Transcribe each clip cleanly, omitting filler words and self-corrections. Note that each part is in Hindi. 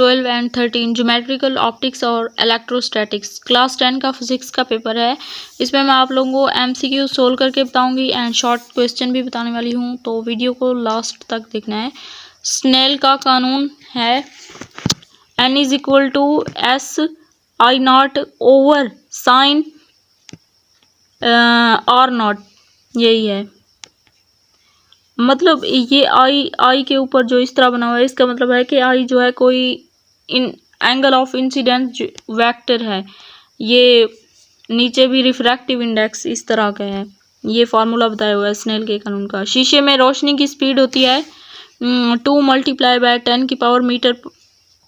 12 एंड 13 ज्योमेट्रिकल ऑप्टिक्स और इलेक्ट्रोस्टैटिक्स। क्लास 10 का फिजिक्स का पेपर है। इसमें मैं आप लोगों को एमसीक्यू सोल्व करके बताऊंगी एंड शॉर्ट क्वेश्चन भी बताने वाली हूं, तो वीडियो को लास्ट तक देखना है। स्नेल का कानून है n is equal to S I not over sine R not, यही है। मतलब ये आई के ऊपर जो इस तरह बना हुआ है, इसका मतलब है कि आई जो है कोई इन एंगल ऑफ इंसिडेंस वेक्टर है। ये नीचे भी रिफ्रैक्टिव इंडेक्स इस तरह का है। ये फार्मूला बताया हुआ है स्नेल के कानून का। शीशे में रोशनी की स्पीड होती है 2 मल्टीप्लाई बाय 10 की पावर मीटर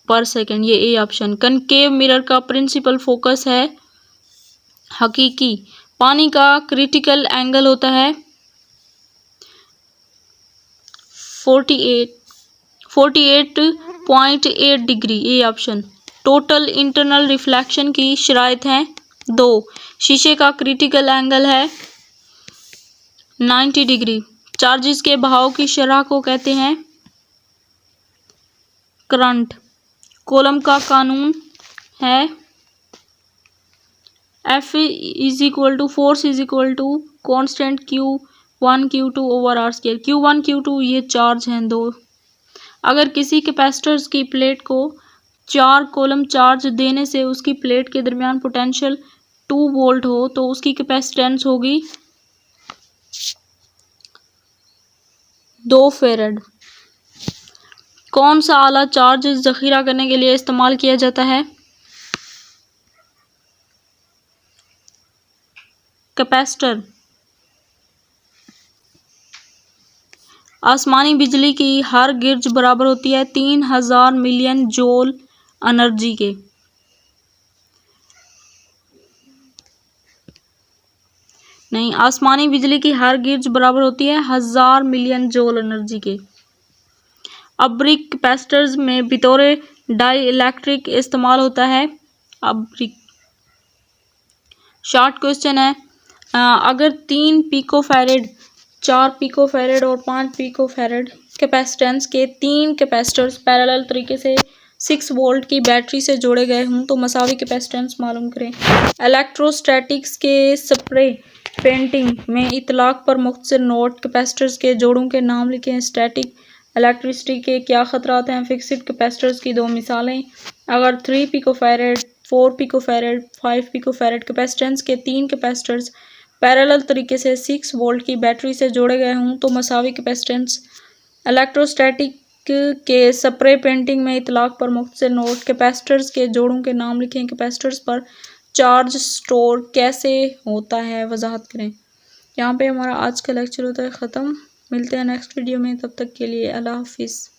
पर सेकेंड, ये ए ऑप्शन। कनकेव मिरर का प्रिंसिपल फोकस है हकीकी। पानी का क्रिटिकल एंगल होता है 48.8 degree, A option. Total internal reflection की शराइत हैं 2। शीशे का क्रिटिकल एंगल है 90 डिग्री। चार्जेस के बहाव की शरह को कहते हैं करंट। कूलम का कानून है F is equal to force is equal to constant Q1 Q2 over R square. Q1 Q2 ये चार्ज हैं 2। अगर किसी कैपेसिटर्स की प्लेट को 4 कूलम चार्ज देने से उसकी प्लेट के दरमियान पोटेंशियल 2 वोल्ट हो तो उसकी कैपेसिटेंस होगी 2 फेरेड। कौन सा आला चार्ज जखीरा करने के लिए इस्तेमाल किया जाता है? कैपेसिटर। आसमानी बिजली की हर गिरज बराबर होती है 3000 मिलियन जूल एनर्जी के। नहीं, आसमानी बिजली की हर गिरज बराबर होती है 1000 मिलियन जूल एनर्जी के। अब्रिक कैपेसिटर्स में बितौरे डाई इलेक्ट्रिक इस्तेमाल होता है अब्रिक। शॉर्ट क्वेश्चन है, अगर 3 पिकोफैरेड 4 पिकोफैरेड और 5 पिकोफैरेड कैपेसिटेंस के 3 कैपेसिटर्स पैरेलल तरीके से 6 वोल्ट की बैटरी से जोड़े गए हों तो मसावी कैपेसिटेंस मालूम करें। इलेक्ट्रोस्टैटिक्स के स्प्रे पेंटिंग में इतलाक पर मुख्तसर नोट। कैपेसिटर्स के जोड़ों के नाम लिखें। स्टैटिक इलेक्ट्रिसिटी के क्या खतरात हैं? फिक्स्ड कैपेसिटर्स की 2 मिसालें। अगर 3 पिकोफैरेड 4 पिकोफैरेड 5 पिकोफैरेड कैपेसिटेंस के 3 कैपेसिटर्स पैरेलल तरीके से 6 वोल्ट की बैटरी से जोड़े गए हों तो मसावी कैपेसिटेंस। इलेक्ट्रोस्टैटिक के स्प्रे पेंटिंग में इतलाक पर मुख्तसर नोट। कैपेसिटर्स के जोड़ों के नाम लिखें। कैपेसिटर्स पर चार्ज स्टोर कैसे होता है, वजाहत करें। यहाँ पे हमारा आज का लेक्चर होता है ख़त्म। मिलते हैं नेक्स्ट वीडियो में, तब तक के लिए अल्लाह हाफिज़।